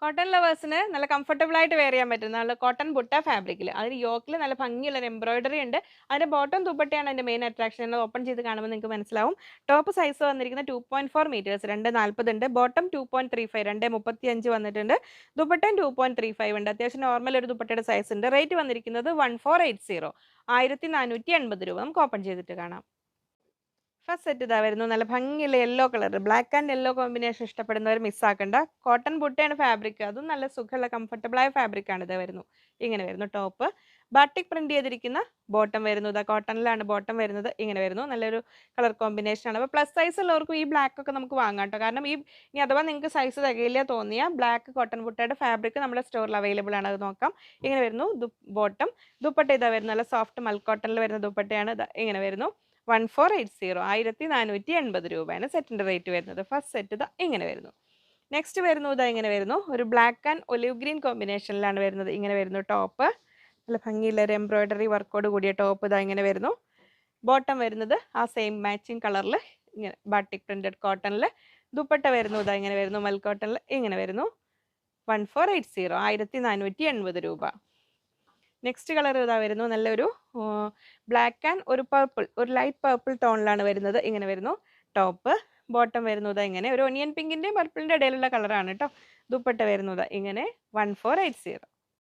Cotton ലവേഴ്സിന് നല്ല comfortable ആയിട്ട് wear ചെയ്യാൻ പറ്റുന്ന നല്ല കോട്ടൺ ബുട്ട ഫാബ്രിക്കിൽ അതിന് യോക്കിൽ നല്ല ഭംഗിയുള്ള ഒരു എംബ്രോയിഡറി ഉണ്ട്. അതിന്റെ ബോട്ടം ദുപ്പട്ടയാണ് അതിന്റെ മെയിൻ അട്രാക്ഷൻ. ഓപ്പൺ ചെയ്ത് കാണുമ്പോൾ നിങ്ങൾക്ക് മനസ്സിലാവും. ടോപ്പ് സൈസ് വന്നിരിക്കുന്നത് 2.4 മീറ്റേഴ്സ് 2.40 ഉണ്ട്. ബോട്ടം 2.35 2.35 വന്നിട്ടുണ്ട്. ദുപ്പട്ടയും 2.35 ഉണ്ട്. അത്യാവശ്യം നോർമൽ ഒരു ദുപ്പട്ടയുടെ സൈസ് ഉണ്ട്. റേറ്റ് വന്നിരിക്കുന്നത് 1480 1480 രൂപ. നമുക്ക് ഓപ്പൺ ചെയ്തിട്ട് കാണാം. ഫസ്റ്റ് സെറ്റ് ഇതാ വരുന്നു. നല്ല ഭംഗിയുള്ള yellow colour black and yellow combination ഇഷ്ടപ്പെടുന്നവർ മിസ്സാക്കണ്ട. Cotton ബുട്ടയാണ് fabric. അതും നല്ല സുഖമുള്ള കംഫർട്ടബിൾ ആയ ഫാബ്രിക് ആണ് ഇത് വരുന്നു. ഇങ്ങനെ വരുന്നു ടോപ്പ്. ബാട്ടിക് പ്രിന്റ് ചെയ്തിരിക്കുന്ന ബോട്ടം വരുന്നു. ഇതാ കോട്ടണിലാണ് ബോട്ടം വരുന്നത്. ഇങ്ങനെ വരുന്നു. നല്ലൊരു കളർ കോമ്പിനേഷൻ ആണ്. അപ്പോൾ പ്ലസ് സൈസ് ഉള്ളവർക്കും ഈ ബ്ലാക്ക് ഒക്കെ നമുക്ക് വാങ്ങാം കേട്ടോ. കാരണം ഇനി അഥവാ നിങ്ങൾക്ക് സൈസ് തികയില്ല തോന്നിയ ബ്ലാക്ക് കോട്ടൺ ബുട്ടയുടെ ഫാബ്രിക് നമ്മുടെ സ്റ്റോറിൽ അവൈലബിൾ ആണ്. അത് നോക്കാം. ഇങ്ങനെ വരുന്നു ബോട്ടം. ദുപ്പട്ട ഇതാ വരുന്നു. നല്ല സോഫ്റ്റ് മൽ കോട്ടണിൽ വരുന്ന ദുപ്പട്ടയാണ്. ഇങ്ങനെ വരുന്നു. 1480 1480 രൂപയാണ് സെറ്റിന്റെ റേറ്റ് വരുന്നത്. ഫസ്റ്റ് സെറ്റ് ഇതാ ഇങ്ങനെ വരുന്നു. നെക്സ്റ്റ് വരുന്നു ഇതാ ഇങ്ങനെ വരുന്നു. ഒരു ബ്ലാക്ക് ആൻഡ് ഒലിവ് ഗ്രീൻ കോമ്പിനേഷനിലാണ് വരുന്നത്. ഇങ്ങനെ വരുന്നു ടോപ്പ്. നല്ല ഭംഗിയുള്ള ഒരു എംബ്രോയിഡറി വർക്കോട് കൂടിയ ടോപ്പ് ഇതാ ഇങ്ങനെ വരുന്നു. ബോട്ടം വരുന്നത് ആ സെയിം മാച്ചിങ് കളറിൽ ഇങ്ങനെ ബാട്ടിക് പ്രിന്റഡ് കോട്ടണിൽ. ദുപ്പട്ട വരുന്നു ഇതാ ഇങ്ങനെ വരുന്നു. മൽ കോട്ടണിൽ ഇങ്ങനെ വരുന്നു. 1480 1480 രൂപ. നെക്സ്റ്റ് കളർ ഇതാ വരുന്നു. നല്ലൊരു ബ്ലാക്ക് ആൻഡ് ഒരു പർപ്പിൾ ഒരു ലൈറ്റ് പർപ്പിൾ ടോണിലാണ് വരുന്നത്. ഇങ്ങനെ വരുന്നു ടോപ്പ്. ബോട്ടം വരുന്നത് ഇങ്ങനെ ഒരു ഒനിയൻ പിങ്കിന്റെയും പർപ്പിളിന്റെ ഇടയിലുള്ള കളറാണ് കേട്ടോ. ദുപ്പട്ട വരുന്നത് ഇങ്ങനെ 1480.